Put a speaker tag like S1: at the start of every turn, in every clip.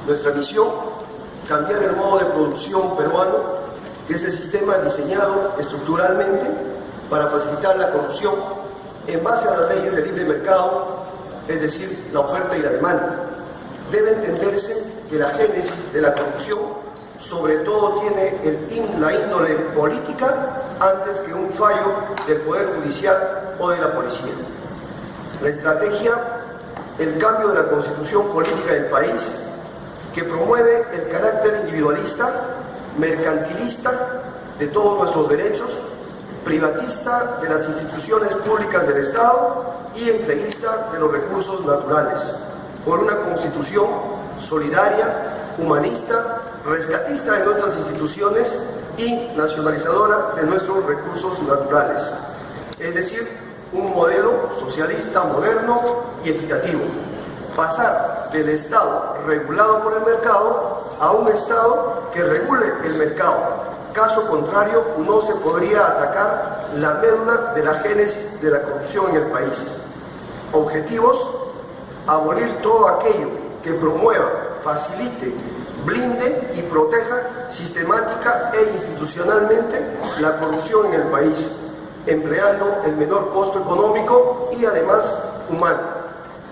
S1: Nuestra misión, cambiar el modo de producción peruano, que es el sistema diseñado estructuralmente para facilitar la corrupción en base a las leyes de libre mercado, es decir, la oferta y la demanda. Debe entenderse que la génesis de la corrupción sobre todo tiene la índole política antes que un fallo del Poder Judicial o de la policía. La estrategia, el cambio de la constitución política del país, que promueve el carácter individualista, mercantilista de todos nuestros derechos, privatista de las instituciones públicas del Estado y entreguista de los recursos naturales, por una constitución solidaria, humanista, rescatista de nuestras instituciones y nacionalizadora de nuestros recursos naturales, es decir, un modelo socialista moderno y equitativo. Pasar del Estado regulado por el mercado a un Estado que regule el mercado. Caso contrario, no se podría atacar la médula de la génesis de la corrupción en el país. Objetivos: abolir todo aquello que promueva, facilite, blinde y proteja sistemática e institucionalmente la corrupción en el país, empleando el menor costo económico y además humano.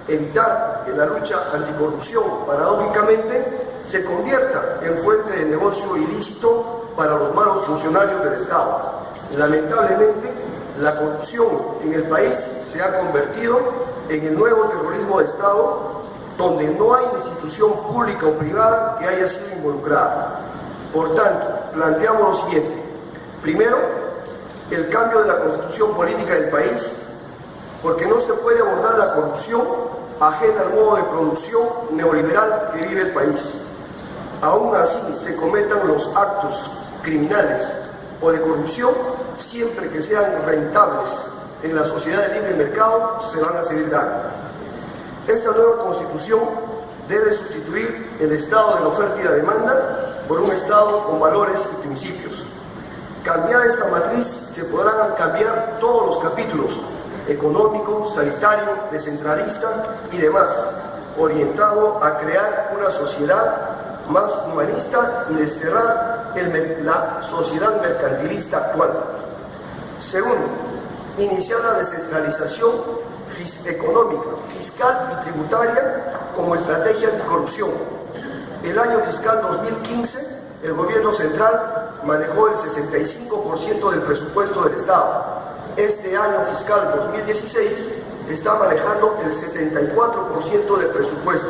S1: Evitar que la lucha anticorrupción, paradójicamente, se convierta en fuente de negocio ilícito para los malos funcionarios del Estado. Lamentablemente, la corrupción en el país se ha convertido en el nuevo terrorismo de Estado, donde no hay institución pública o privada que haya sido involucrada. Por tanto, planteamos lo siguiente. Primero, el cambio de la constitución política del país, porque no se puede abordar la corrupción ajena al modo de producción neoliberal que vive el país. Aún así se cometan los actos criminales o de corrupción, siempre que sean rentables en la sociedad de libre mercado, se van a seguir dando. Esta nueva constitución debe sustituir el estado de la oferta y la demanda por un estado con valores y principios. Cambiada esta matriz, se podrán cambiar todos los capítulos: económico, sanitario, descentralista y demás, orientado a crear una sociedad más humanista y desterrar la sociedad mercantilista actual. Segundo, iniciar la descentralización económica, fiscal y tributaria como estrategia anticorrupción. El año fiscal 2015, el gobierno central manejó el 65% del presupuesto del Estado. Este año fiscal 2016 está manejando el 74% del presupuesto.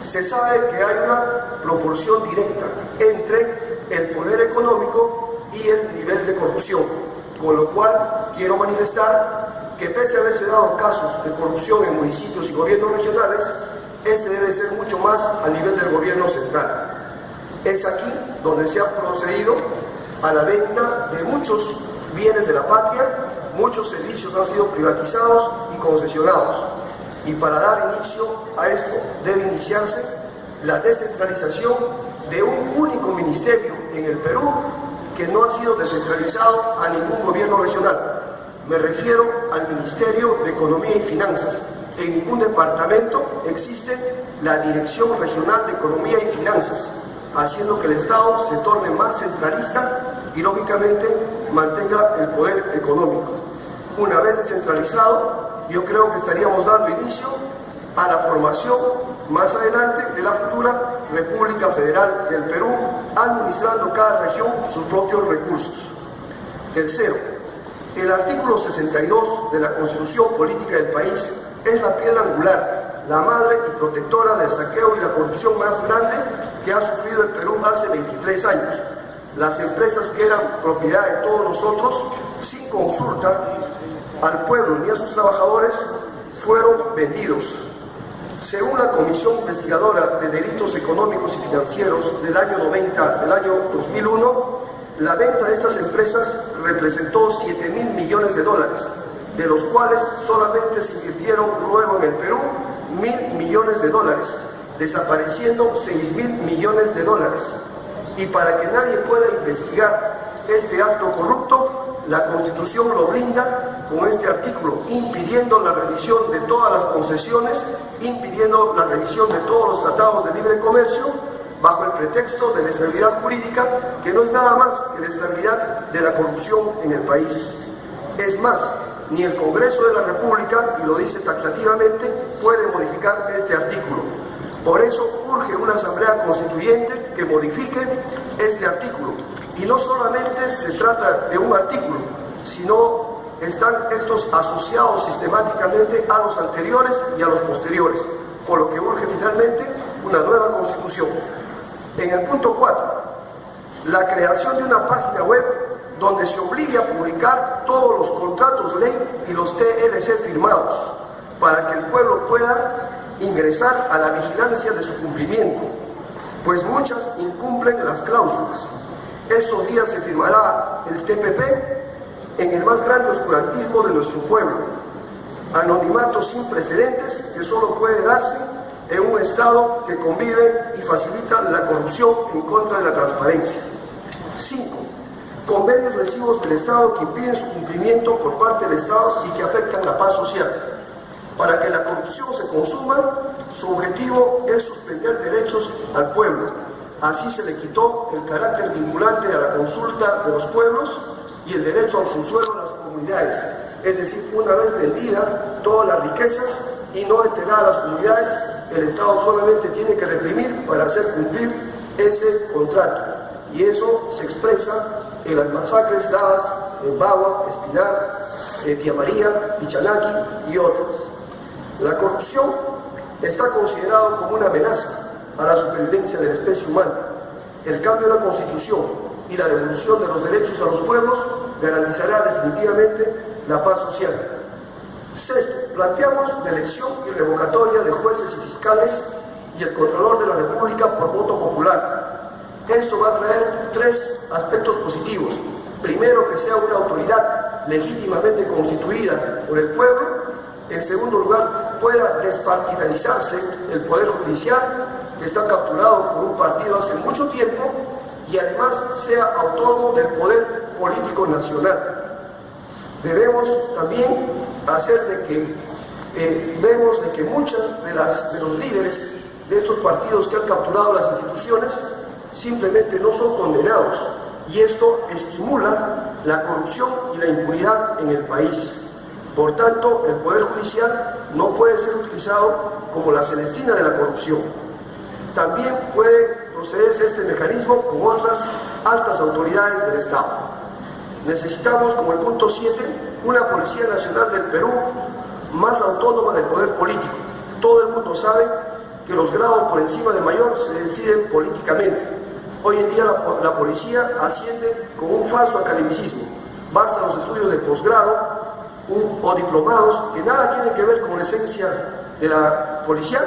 S1: Se sabe que hay una proporción directa entre el poder económico y el nivel de corrupción, con lo cual quiero manifestar que pese a haberse dado casos de corrupción en municipios y gobiernos regionales, este debe ser mucho más a nivel del gobierno central. Es aquí donde se ha procedido a la venta de muchos bienes de la patria. Muchos servicios han sido privatizados y concesionados, y para dar inicio a esto debe iniciarse la descentralización de un único ministerio en el Perú que no ha sido descentralizado a ningún gobierno regional. Me refiero al Ministerio de Economía y Finanzas. En ningún departamento existe la Dirección Regional de Economía y Finanzas, haciendo que el Estado se torne más centralista y, lógicamente, mantenga el poder económico. Una vez descentralizado, yo creo que estaríamos dando inicio a la formación más adelante de la futura República Federal del Perú, administrando cada región sus propios recursos. Tercero, el artículo 62 de la Constitución Política del país es la piedra angular, la madre y protectora del saqueo y la corrupción más grande que ha sufrido el Perú hace 23 años. Las empresas que eran propiedad de todos nosotros, sin consulta al pueblo ni a sus trabajadores, fueron vendidos. Según la Comisión Investigadora de Delitos Económicos y Financieros del año 90 hasta el año 2001, la venta de estas empresas representó 7.000 millones de dólares, de los cuales solamente se invirtieron luego en el Perú 1.000 millones de dólares, desapareciendo 6.000 millones de dólares. Y para que nadie pueda investigar este acto corrupto, la Constitución lo blinda con este artículo, impidiendo la revisión de todas las concesiones, impidiendo la revisión de todos los tratados de libre comercio, bajo el pretexto de la estabilidad jurídica, que no es nada más que la estabilidad de la corrupción en el país. Es más, ni el Congreso de la República, y lo dice taxativamente, puede modificar este artículo. Por eso urge una asamblea constituyente que modifique este artículo. Y no solamente se trata de un artículo, sino están estos asociados sistemáticamente a los anteriores y a los posteriores, por lo que urge finalmente una nueva constitución. En el punto 4, la creación de una página web donde se obligue a publicar todos los contratos ley y los TLC firmados, para que el pueblo pueda ingresar a la vigilancia de su cumplimiento, pues muchas incumplen las cláusulas. Estos días se firmará el TPP en el más grande oscurantismo de nuestro pueblo, anonimato sin precedentes que solo puede darse en un Estado que convive y facilita la corrupción en contra de la transparencia. 5. Convenios lesivos del Estado que impiden su cumplimiento por parte del Estado y que afectan la paz social. Para que la corrupción se consuma, su objetivo es suspender derechos al pueblo. Así se le quitó el carácter vinculante a la consulta de los pueblos y el derecho al subsuelo a las comunidades. Es decir, una vez vendida todas las riquezas y no enteradas a las comunidades, el Estado solamente tiene que reprimir para hacer cumplir ese contrato. Y eso se expresa en las masacres dadas en Bagua, Espinar, Tía María, Pichanaki y otras. La corrupción está considerada como una amenaza a la supervivencia de la especie humana. El cambio de la Constitución y la devolución de los derechos a los pueblos garantizará definitivamente la paz social. 6. Planteamos la elección y revocatoria de jueces y fiscales y el Contralor de la República por voto popular. Esto va a traer 3 aspectos positivos. Primero, que sea una autoridad legítimamente constituida por el pueblo. En segundo lugar, pueda despartidalizarse el Poder Judicial, que está capturado por un partido hace mucho tiempo, y además sea autónomo del poder político nacional. Debemos también hacer de que vemos de que muchos de los líderes de estos partidos que han capturado las instituciones simplemente no son condenados, y esto estimula la corrupción y la impunidad en el país. Por tanto, el Poder Judicial no puede ser utilizado como la Celestina de la corrupción. También puede procederse este mecanismo con otras altas autoridades del Estado. Necesitamos, como el punto 7, una Policía Nacional del Perú más autónoma del poder político. Todo el mundo sabe que los grados por encima de mayor se deciden políticamente. Hoy en día la policía asciende con un falso academicismo. Bastan los estudios de posgrado o diplomados que nada tienen que ver con la esencia de la policía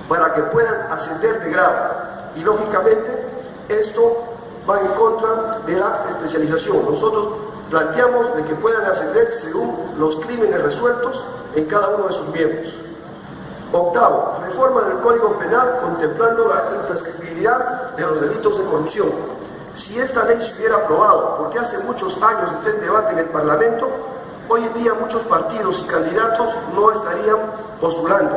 S1: para que puedan ascender de grado. Y lógicamente esto va en contra de la especialización. Nosotros planteamos de que puedan ascender según los crímenes resueltos en cada uno de sus miembros. 8. Reforma del Código Penal contemplando la imprescriptibilidad de los delitos de corrupción. Si esta ley se hubiera aprobado, porque hace muchos años está en debate en el Parlamento, hoy en día muchos partidos y candidatos no estarían postulando,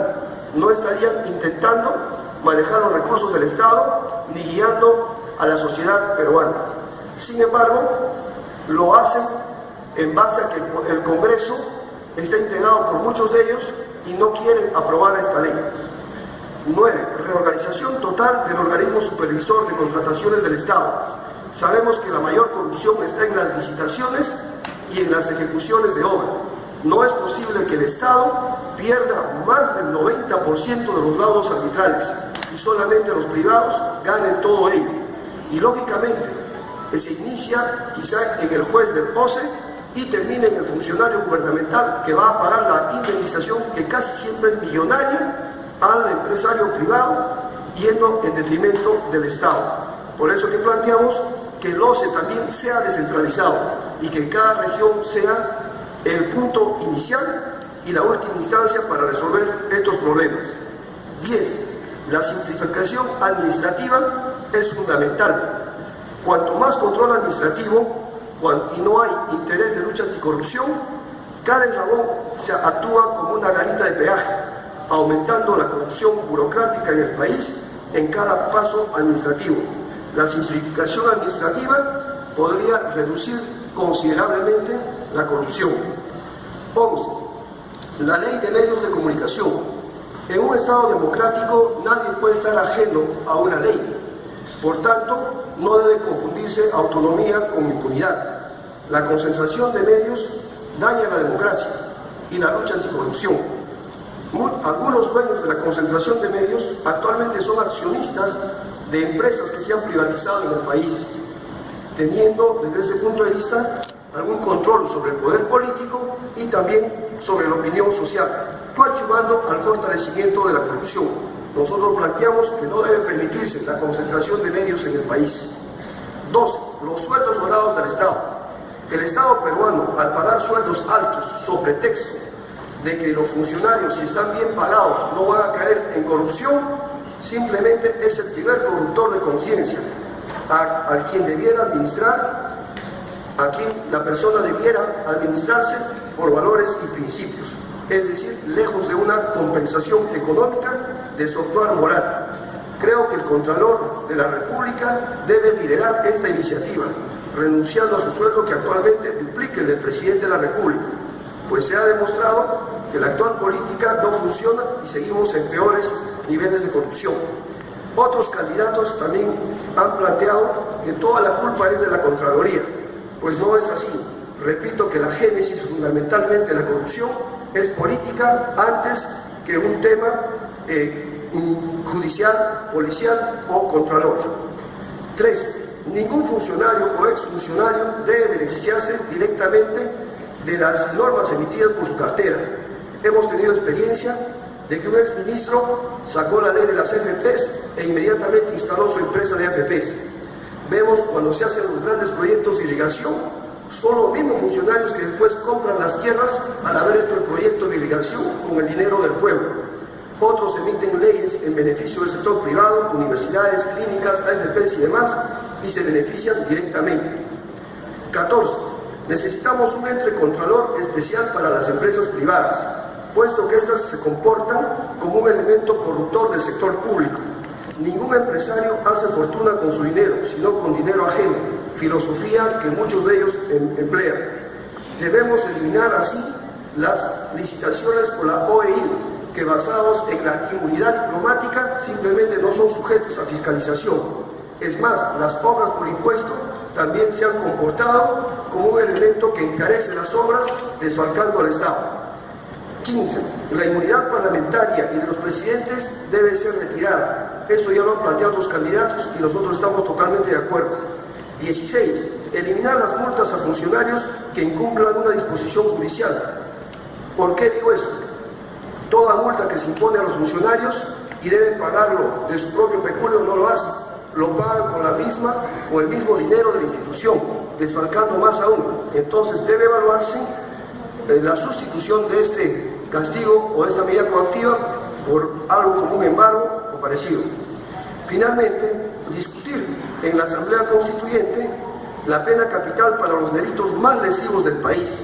S1: no estarían intentando manejar los recursos del Estado ni guiando a la sociedad peruana. Sin embargo, lo hacen en base a que el Congreso está integrado por muchos de ellos y no quieren aprobar esta ley. 9. Reorganización total del organismo supervisor de contrataciones del Estado. Sabemos que la mayor corrupción está en las licitaciones y en las ejecuciones de obra. No es posible que el Estado pierda más del 90% de los laudos arbitrales y solamente los privados ganen todo ello. Y lógicamente, que se inicia quizá en el juez del OCE y termina en el funcionario gubernamental que va a pagar la indemnización, que casi siempre es millonaria, al empresario privado, yendo en detrimento del Estado. Por eso que planteamos que el OCE también sea descentralizado y que cada región sea el punto inicial y la última instancia para resolver estos problemas. 10. La simplificación administrativa es fundamental. Cuanto más control administrativo, y no hay interés de lucha anticorrupción, cada eslabón se actúa como una garita de peaje, aumentando la corrupción burocrática en el país en cada paso administrativo. La simplificación administrativa podría reducir considerablemente la corrupción. 11. La ley de medios de comunicación. En un Estado democrático nadie puede estar ajeno a una ley. Por tanto, no debe confundirse autonomía con impunidad. La concentración de medios daña la democracia y la lucha anticorrupción. Algunos dueños de la concentración de medios actualmente son accionistas de empresas que se han privatizado en el país, teniendo desde ese punto de vista algún control sobre el poder político y también sobre la opinión social, coadyuvando al fortalecimiento de la corrupción. Nosotros planteamos que no debe permitirse la concentración de medios en el país. 2. Los sueldos dorados del Estado. El Estado peruano, al pagar sueldos altos sobre pretexto de que los funcionarios, si están bien pagados, no van a caer en corrupción, simplemente es el primer corruptor de conciencia, a quien debiera administrar, a quien la persona debiera administrarse por valores y principios, es decir, lejos de una compensación económica, de su actuar moral. Creo que el Contralor de la República debe liderar esta iniciativa, renunciando a su sueldo que actualmente duplique el del Presidente de la República, pues se ha demostrado que la actual política no funciona y seguimos en peores niveles de corrupción. Otros candidatos también han planteado que toda la culpa es de la Contraloría, pues no es así. Repito que la génesis fundamentalmente de la corrupción es política antes que un tema judicial, policial o contralor. 3. Ningún funcionario o exfuncionario debe beneficiarse directamente de las normas emitidas por su cartera. Hemos tenido experiencia de que un exministro sacó la ley de las AFPs e inmediatamente instaló su empresa de AFPs. Vemos cuando se hacen los grandes proyectos de irrigación, son los mismos funcionarios que después compran las tierras al haber hecho el proyecto de irrigación con el dinero del pueblo. Otros emiten leyes en beneficio del sector privado, universidades, clínicas, AFPs y demás, y se benefician directamente. 14. Necesitamos un ente contralor especial para las empresas privadas, puesto que éstas se comportan como un elemento corruptor del sector público. Ningún empresario hace fortuna con su dinero, sino con dinero ajeno, filosofía que muchos de ellos emplean. Debemos eliminar así las licitaciones por la OEI, que basados en la inmunidad diplomática simplemente no son sujetos a fiscalización. Es más, las obras por impuesto también se han comportado como un elemento que encarece las obras, desfalcando al Estado. 15. La inmunidad parlamentaria y de los presidentes debe ser retirada. Esto ya lo han planteado otros candidatos y nosotros estamos totalmente de acuerdo. 16. Eliminar las multas a funcionarios que incumplan una disposición judicial. ¿Por qué digo esto? Toda multa que se impone a los funcionarios y deben pagarlo de su propio peculio no lo hacen. Lo pagan con la misma o el mismo dinero de la institución, desfalcando más aún. Entonces debe evaluarse la sustitución de este castigo o esta medida coactiva por algo como un embargo o parecido. Finalmente, discutir en la Asamblea Constituyente la pena capital para los delitos más lesivos del país.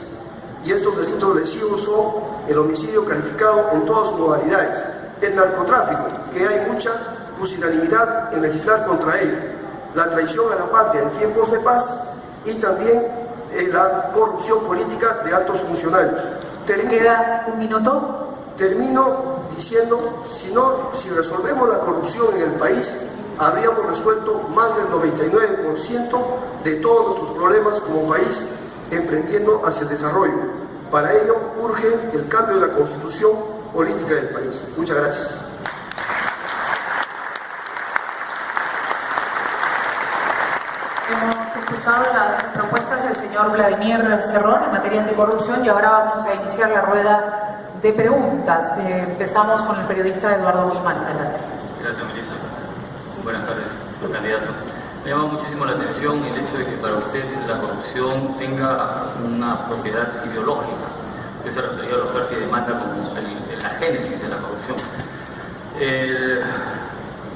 S1: Y estos delitos lesivos son el homicidio calificado en todas sus modalidades, el narcotráfico, que hay mucha pusilanimidad en legislar contra ello, la traición a la patria en tiempos de paz y también la corrupción política de altos funcionarios.
S2: ¿Queda un minuto?
S1: Termino diciendo, si resolvemos la corrupción en el país, habríamos resuelto más del 99% de todos nuestros problemas como país, emprendiendo hacia el desarrollo. Para ello urge el cambio de la constitución política del país. Muchas gracias.
S2: Hemos escuchado las propuestas del señor Vladimir Cerrón en materia anticorrupción y ahora vamos a iniciar la rueda de preguntas. Empezamos con el periodista Eduardo Guzmán. Adelante.
S3: Gracias, Melissa. Buenas tardes, señor candidato. Me llama muchísimo la atención el hecho de que para usted la corrupción tenga una propiedad ideológica. Usted se refería a los que demanda como la génesis de la corrupción. El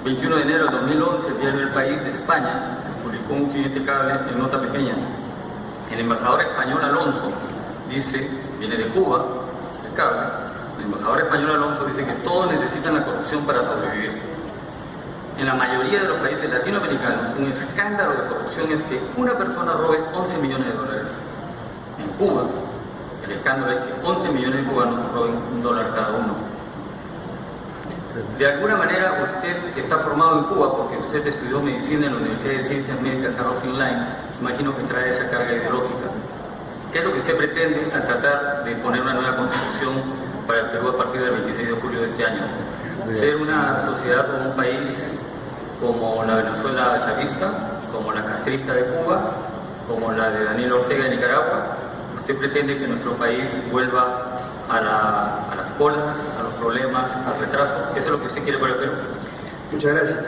S3: 21 de enero de 2011, el diario El País de España publicó un siguiente cable en nota pequeña, El embajador español Alonso dice, viene de Cuba, es cable, el embajador español Alonso dice que todos necesitan la corrupción para sobrevivir. En la mayoría de los países latinoamericanos, un escándalo de corrupción es que una persona robe 11 millones de dólares. En Cuba, el escándalo es que 11 millones de cubanos roben $1 cada uno. De alguna manera usted está formado en Cuba porque usted estudió medicina en la Universidad de Ciencias Médicas Carlos Finlay. Imagino que trae esa carga ideológica. ¿Qué es lo que usted pretende al tratar de poner una nueva constitución para el Perú a partir del 26 de julio de este año? Ser una sociedad o un país como la Venezuela chavista, como la castrista de Cuba, como la de Daniel Ortega de Nicaragua. Usted pretende que nuestro país vuelva a las colas, a los problemas, al retraso. ¿Eso es lo que usted quiere para el Perú?
S1: Muchas gracias.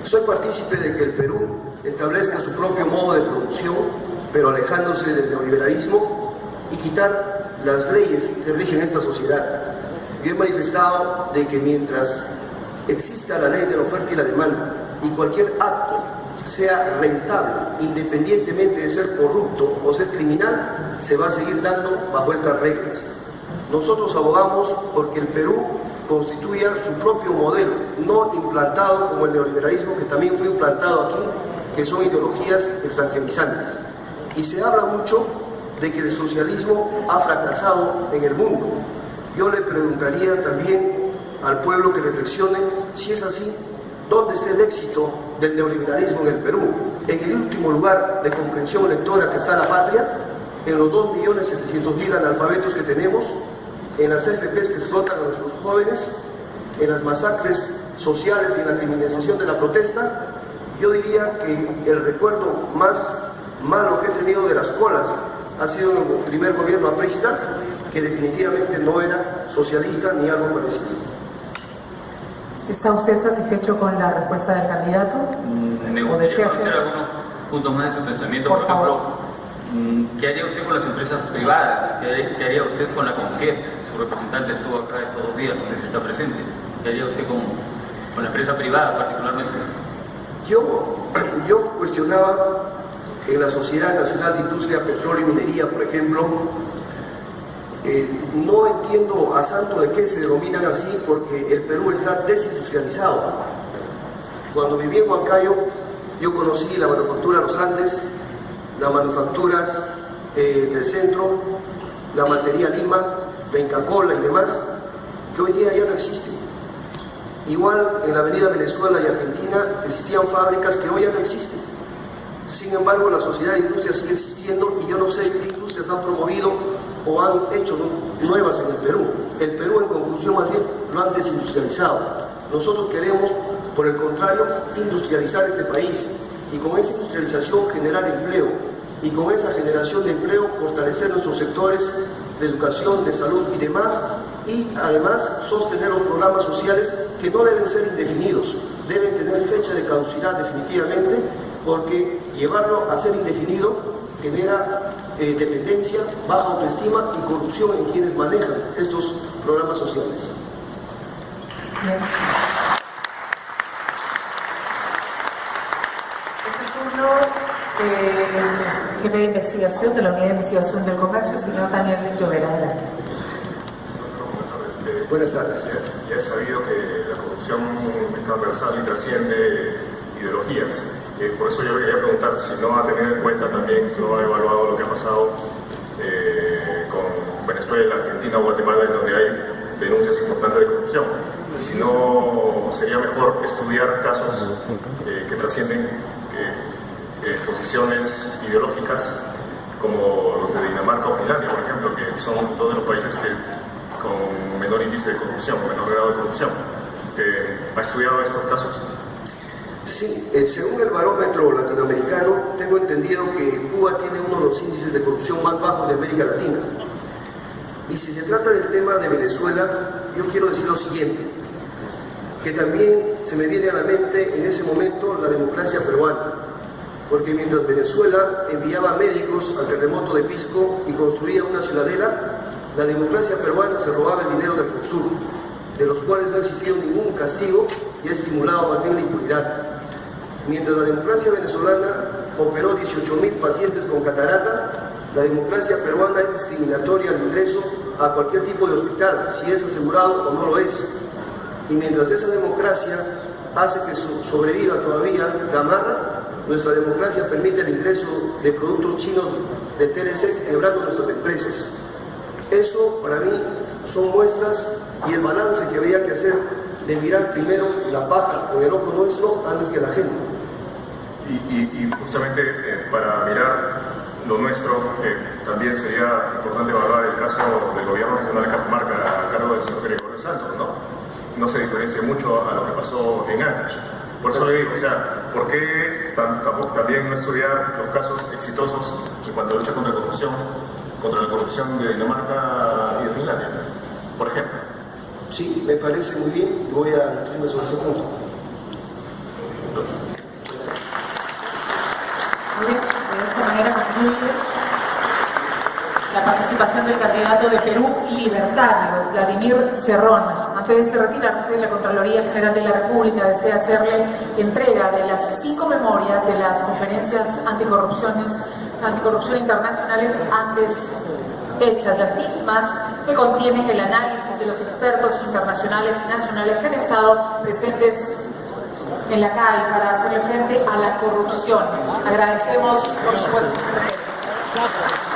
S1: Soy partícipe de que el Perú establezca su propio modo de producción, pero alejándose del neoliberalismo y quitar las leyes que rigen esta sociedad. Yo he manifestado de que mientras exista la ley de la oferta y la demanda y cualquier acto sea rentable, independientemente de ser corrupto o ser criminal, se va a seguir dando bajo estas reglas. Nosotros abogamos porque el Perú constituya su propio modelo, no implantado como el neoliberalismo que también fue implantado aquí, que son ideologías extranjerizantes. Y se habla mucho de que el socialismo ha fracasado en el mundo. Yo le preguntaría también al pueblo que reflexione si es así, ¿dónde está el éxito del neoliberalismo en el Perú? En el último lugar de comprensión lectora que está la patria, en los 2.700.000 analfabetos que tenemos, en las FPs que explotan a nuestros jóvenes, en las masacres sociales y en la criminalización de la protesta. Yo diría que el recuerdo más malo que he tenido de las colas ha sido en el primer gobierno aprista, que definitivamente no era socialista ni algo parecido.
S2: ¿Está usted satisfecho con la respuesta del candidato?
S3: Me gustaría conocer algunos puntos más de su pensamiento. Por ejemplo, ¿qué haría usted con las empresas privadas? ¿Qué haría usted con la CONFIEP? Su representante estuvo acá estos 2 días, no sé si está presente. ¿Qué haría usted con la empresa privada particularmente?
S1: Yo cuestionaba en la Sociedad Nacional de Industria, Petróleo y Minería, por ejemplo, no entiendo a santo de qué se denominan así, porque el Perú está desindustrializado. Cuando viví en Huancayo, yo conocí la manufactura Los Andes, las manufacturas del centro, la Maltería Lima, la Inca Kola y demás, que hoy día ya no existen. Igual en la avenida Venezuela y Argentina existían fábricas que hoy ya no existen. Sin embargo, la sociedad de industria sigue existiendo y yo no sé qué industrias han promovido o han hecho nuevas en el Perú. El Perú, en conclusión, más bien, lo han desindustrializado. Nosotros queremos, por el contrario, industrializar este país y con esa industrialización generar empleo y con esa generación de empleo fortalecer nuestros sectores de educación, de salud y demás, y además sostener los programas sociales que no deben ser indefinidos, deben tener fecha de caducidad definitivamente, porque llevarlo a ser indefinido genera dependencia, baja autoestima y corrupción en quienes manejan estos programas sociales.
S2: Bien. Es el turno del jefe de investigación de la Unidad de Investigación del Comercio, el señor Daniel Llovera. Adelante.
S1: Buenas tardes.
S4: Ya es sabido que la corrupción es transversal y trasciende ideologías. Por eso yo quería preguntar si no va a tener en cuenta también, si no ha evaluado lo que ha pasado con Venezuela, Argentina o Guatemala, en donde hay denuncias importantes de corrupción. Y si no, sería mejor estudiar casos que trascienden posiciones ideológicas, como los de Dinamarca o Finlandia, por ejemplo, que son 2 de los países que con menor índice de corrupción, menor grado de corrupción. ¿Ha estudiado estos casos?
S1: Sí, según el barómetro latinoamericano, tengo entendido que Cuba tiene uno de los índices de corrupción más bajos de América Latina. Y si se trata del tema de Venezuela, yo quiero decir lo siguiente, que también se me viene a la mente en ese momento la democracia peruana, porque mientras Venezuela enviaba médicos al terremoto de Pisco y construía una ciudadela, la democracia peruana se robaba el dinero del Foxur, de los cuales no ha existido ningún castigo y ha estimulado más bien la impunidad. Mientras la democracia venezolana operó 18.000 pacientes con catarata, La democracia peruana es discriminatoria al ingreso a cualquier tipo de hospital, si es asegurado o no lo es. Y mientras esa democracia hace que sobreviva todavía Gamarra, nuestra democracia permite el ingreso de productos chinos de TLC, quebrando nuestras empresas. Eso, para mí, son muestras y el balance que había que hacer de mirar primero la paja con el ojo nuestro antes que la gente.
S4: Y justamente para mirar lo nuestro, también sería importante valorar el caso del gobierno regional de Cajamarca a cargo del señor Gregorio Santos, ¿no? No se diferencia mucho a lo que pasó en Ancash. Por eso le digo, o sea, ¿por qué también no estudiar los casos exitosos en cuanto a lucha contra la corrupción de Dinamarca y de Finlandia, por ejemplo?
S1: Sí, me parece muy bien y voy a nutrirme sobre ese punto.
S2: De esta manera concluye la participación del candidato de Perú Libertario, Vladimir Cerrón. Antes de retirarse, la Contraloría General de la República desea hacerle entrega de las 5 memorias de las conferencias anticorrupción internacionales antes hechas, las mismas que contienen el análisis de los expertos internacionales y nacionales que han estado presentes en la calle para hacerle frente a la corrupción. Agradecemos, por supuesto, su presencia.